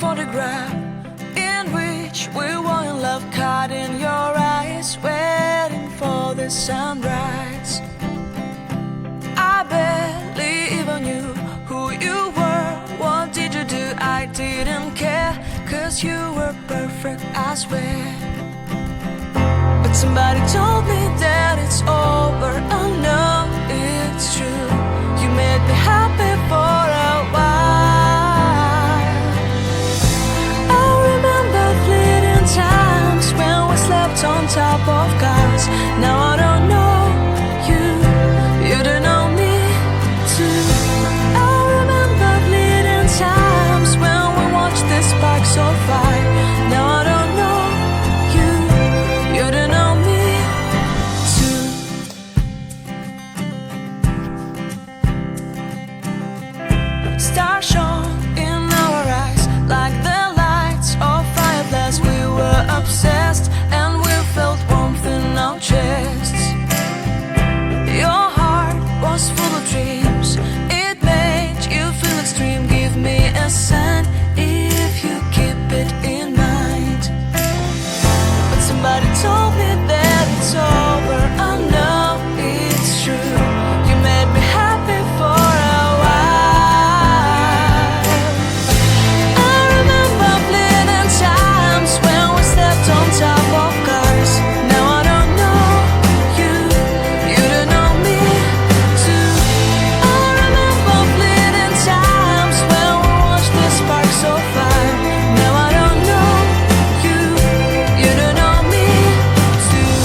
photograph in which we were in love, caught in your eyes, waiting for the sunrise. I barely even knew who you were. What did you do? I didn't care, 'cause you were perfect, I swear. But somebody told me that it's all